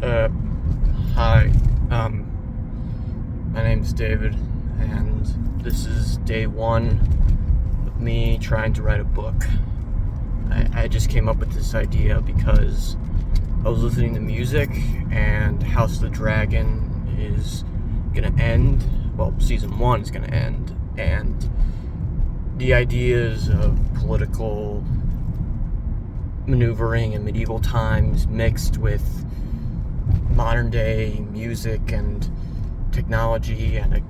Uh, Hi. My name's David, and this is day one of me trying to write a book. I just came up with this idea because I was listening to music, and House of the Dragon is gonna end. Well, season one is gonna end, and the ideas of political maneuvering in medieval times mixed with modern day music and technology and a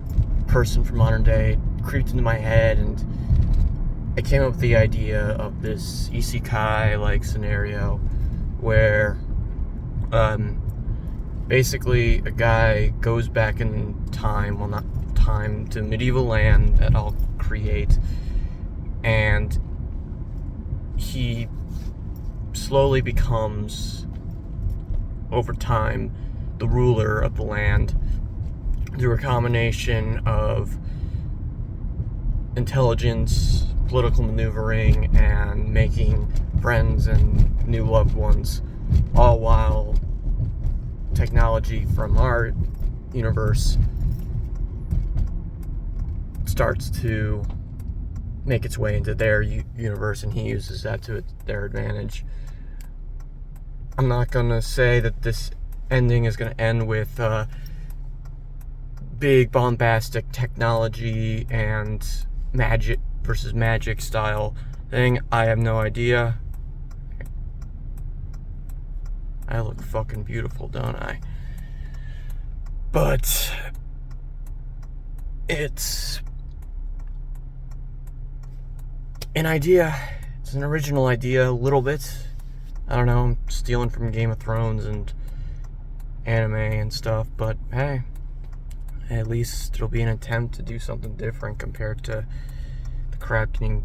person from modern day creeped into my head, and I came up with the idea of this isekai like scenario where basically a guy goes back in time, well, not time, to medieval land that I'll create, and he slowly becomes, over time, the ruler of the land through a combination of intelligence, political maneuvering, and making friends and new loved ones, all while technology from our universe starts to make its way into their universe, and he uses that to their advantage. I'm not gonna say that this ending is gonna end with big bombastic technology and magic versus magic style thing. I have no idea. I look fucking beautiful, don't I? But it's an idea. It's an original idea, a little bit. I don't know, I'm stealing from Game of Thrones and anime and stuff, but hey, at least it'll be an attempt to do something different compared to the crap getting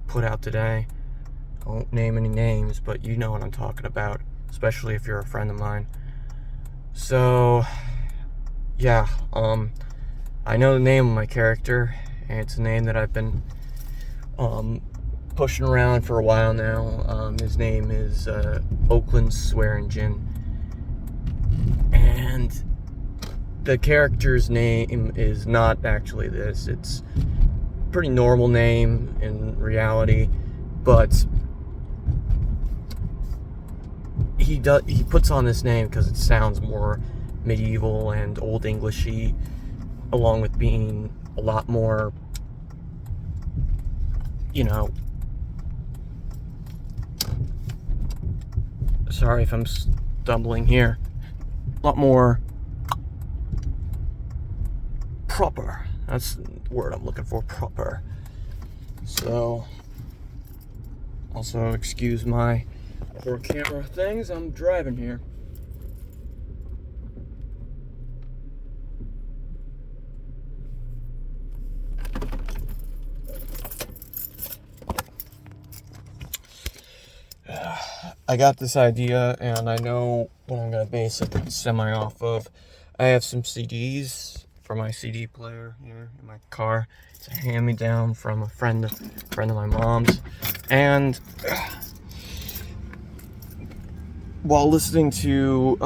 put out today. I won't name any names, but you know what I'm talking about, especially if you're a friend of mine. So, yeah, I know the name of my character, and it's a name that I've been pushing around for a while now. His name is Oakland Swearingen, and the character's name is not actually this. It's a pretty normal name in reality, but he puts on this name because it sounds more medieval and Old Englishy, along with being a lot more, sorry if I'm stumbling here, a lot more proper. That's the word I'm looking for, proper. So, also excuse my poor camera things, I'm driving here. I got this idea, and I know what I'm gonna base it semi off of. I have some CDs for my CD player here in my car. It's a hand-me-down from a friend of my mom's, and while listening to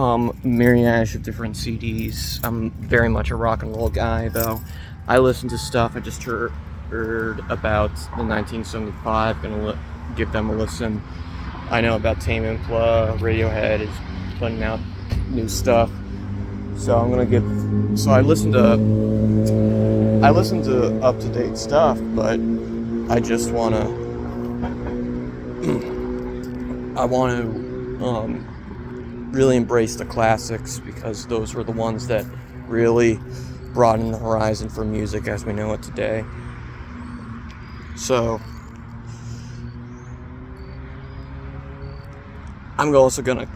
myriad of different CDs, I'm very much a rock and roll guy, though. I listen to stuff. I just heard about the 1975. Gonna give them a listen. I know about Tame Impala. Radiohead is putting out new stuff, so I'm gonna give. So I listen to up to date stuff, but I just wanna. I want to really embrace the classics, because those were the ones that really broadened the horizon for music as we know it today. So I'm also gonna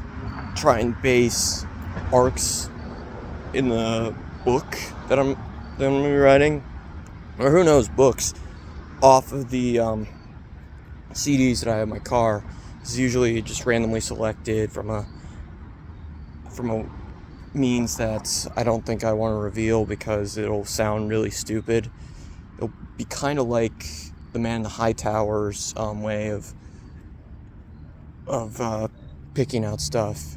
try and base arcs in the book that I'm gonna be writing, or who knows, books, off of the CDs that I have in my car. It's usually just randomly selected from a means that I don't think I want to reveal, because it'll sound really stupid. It'll be kind of like the Man in the High Tower's way of picking out stuff.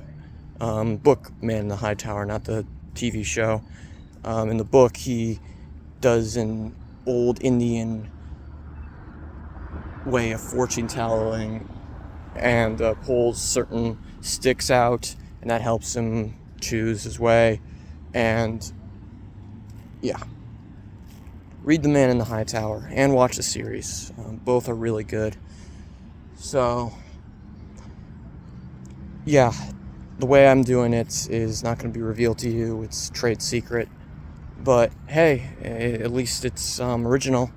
book Man in the High Tower, not the TV show. In the book, he does an old Indian way of fortune telling and pulls certain sticks out, and that helps him choose his way. And yeah, read The Man in the High Tower and watch the series. Both are really good. So yeah, the way I'm doing it is not going to be revealed to you. It's trade secret. But hey, at least it's original.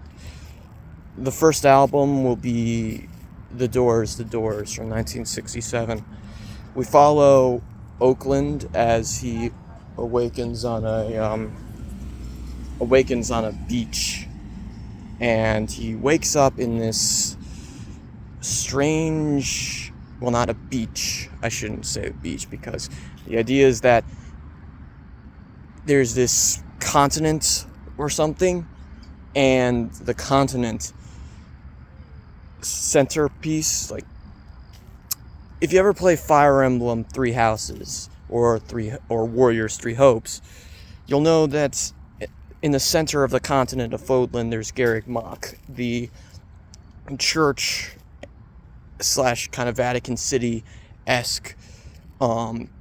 The first album will be The Doors from 1967. We follow Oakland as he awakens on a beach, and he wakes up in this strange, well, not a beach. I shouldn't say a beach, because the idea is that there's this continent or something, and the continent centerpiece, like if you ever play Fire Emblem Three Houses or Warriors Three Hopes, you'll know that in the center of the continent of Fodlan there's Garreg Mach, the church / kind of Vatican City-esque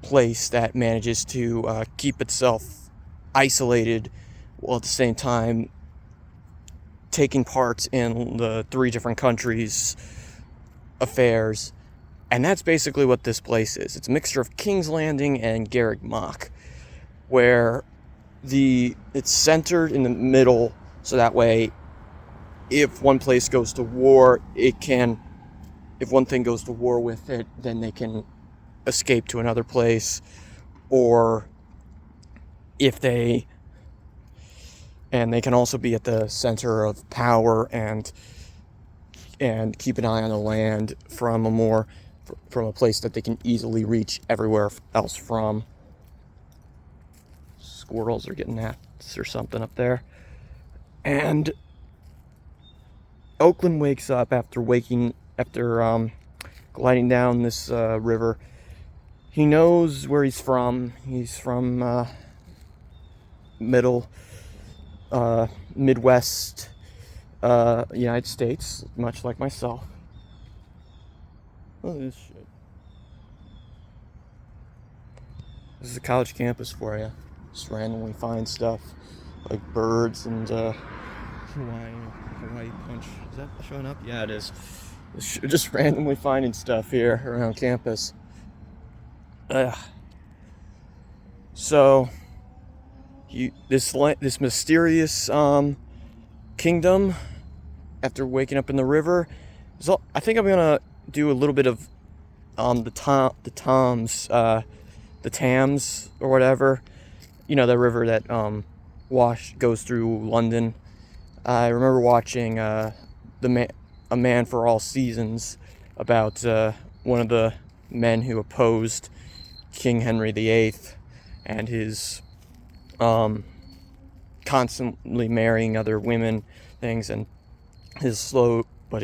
place that manages to keep itself isolated while at the same time taking part in the 3 different countries' affairs. And that's basically what this place is. It's a mixture of King's Landing and Garreg Mach, where it's centered in the middle, so that way if one place goes to war, if one thing goes to war with it, then they can escape to another place. Or if they can also be at the center of power and keep an eye on the land from a place that they can easily reach everywhere else from. Squirrels are getting gnats or something up there. And Oakland wakes up after gliding down this river. He knows where he's from. He's from Midwest United States, much like myself. Look at this shit. This is a college campus for you. Just randomly find stuff like birds and Hawaii Punch. Is that showing up? Yeah, it is. Just randomly finding stuff here around campus. So this mysterious kingdom, after waking up in the river, I think I'm gonna do a little bit of the Thames or whatever, the river that goes through London. I remember watching A Man for All Seasons about one of the men who opposed King Henry VIII and his constantly marrying other women things, and but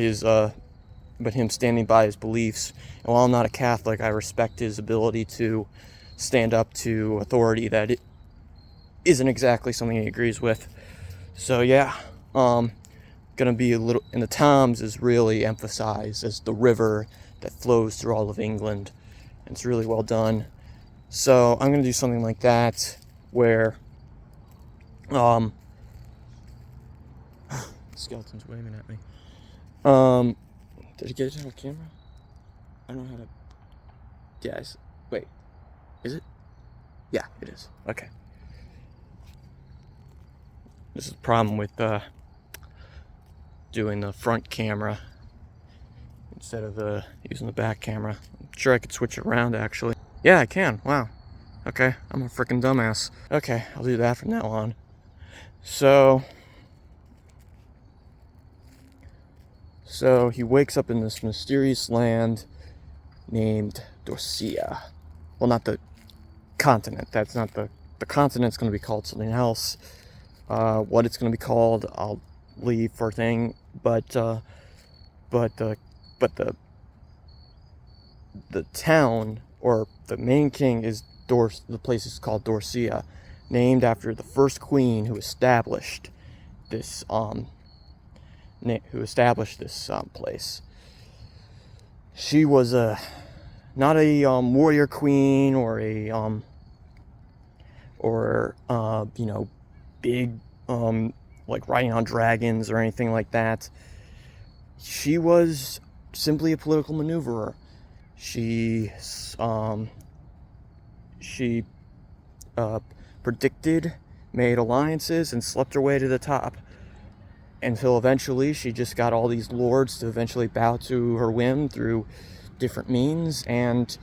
him standing by his beliefs. And while I'm not a Catholic, I respect his ability to stand up to authority that it isn't exactly something he agrees with. So yeah, gonna be a little, and the Thames is really emphasized as the river that flows through all of England, and it's really well done. So I'm gonna do something like that, where skeleton's waving at me. Did it get it on camera? I don't know how to. Yes. Wait. Is it? Yeah, it is. Okay. This is the problem with doing the front camera instead of using the back camera. I'm sure I could switch it around, actually. Yeah, I can. Wow. Okay, I'm a freaking dumbass. Okay, I'll do that from now on. So he wakes up in this mysterious land named Dorsia. Well, not the continent. That's not the continent's going to be called something else. What it's going to be called, I'll leave for a thing. But the town or the main king is the place is called Dorcia, named after the first queen who established this place. She was not a warrior queen or a big like riding on dragons or anything like that. She was simply a political maneuverer. She predicted, made alliances, and slept her way to the top. Until eventually she just got all these lords to eventually bow to her whim through different means, and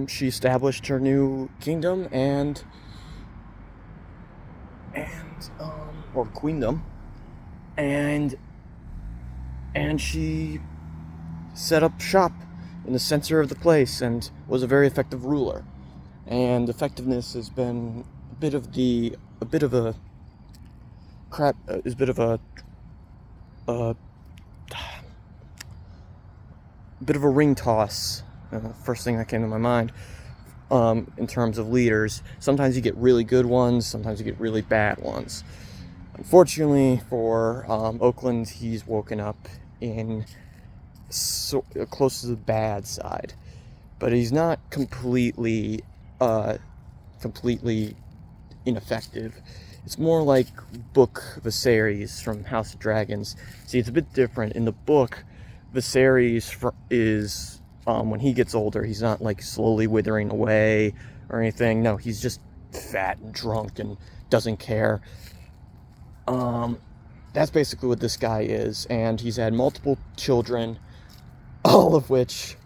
she established her new kingdom or queendom, and she set up shop in the center of the place and was a very effective ruler. And effectiveness has been a bit of a ring toss. First thing that came to my mind. In terms of leaders, sometimes you get really good ones, sometimes you get really bad ones. Unfortunately for Oakland, he's woken up in close to the bad side, but he's not completely ineffective. It's more like book Viserys from House of Dragons. See, it's a bit different. In the book, Viserys is when he gets older, he's not like slowly withering away or anything. No, he's just fat and drunk and doesn't care. That's basically what this guy is, and he's had multiple children, all of which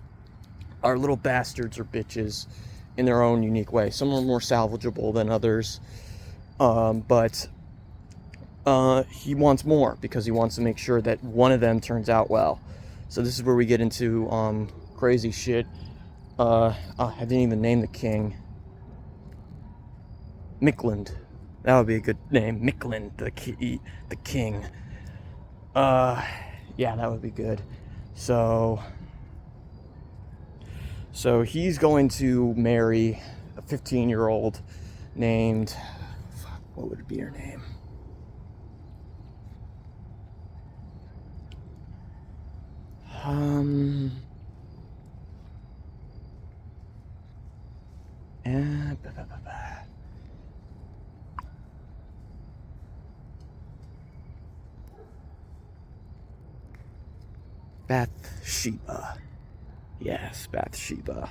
are little bastards or bitches in their own unique way. Some are more salvageable than others, but he wants more because he wants to make sure that one of them turns out well. So this is where we get into crazy shit. I didn't even name the king. Mictland. That would be a good name. Mictland, the king. Yeah, that would be good. So he's going to marry a 15-year-old named, what would be her name? Bathsheba. Yes, Bathsheba.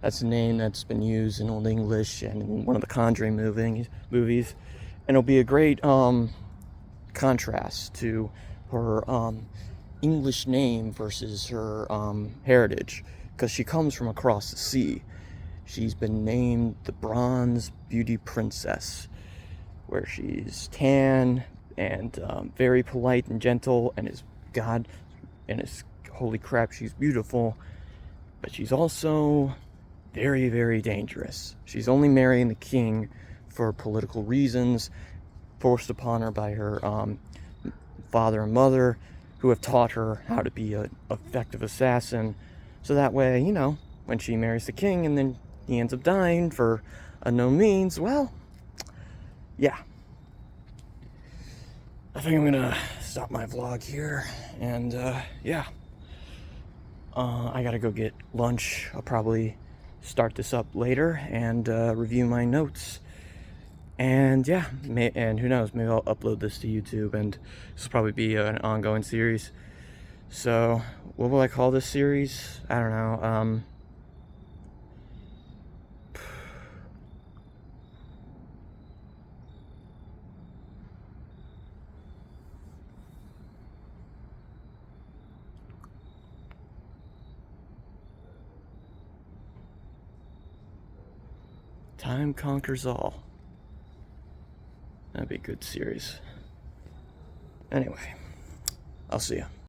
That's a name that's been used in Old English and in one of the Conjuring movies. And it'll be a great contrast to her English name versus her heritage, because she comes from across the sea. She's been named the Bronze Beauty Princess, where she's tan and very polite and gentle, and holy crap, she's beautiful, but she's also very, very dangerous. She's only marrying the king for political reasons, forced upon her by her father and mother, who have taught her how to be an effective assassin. So that way, when she marries the king and then he ends up dying for unknown means, well, yeah. I think I'm gonna stop my vlog here, and yeah. I gotta go get lunch. I'll probably start this up later and review my notes. And yeah, and who knows, maybe I'll upload this to YouTube, and this will probably be an ongoing series. So, what will I call this series? I don't know. Time Conquers All. That'd be a good series. Anyway, I'll see ya.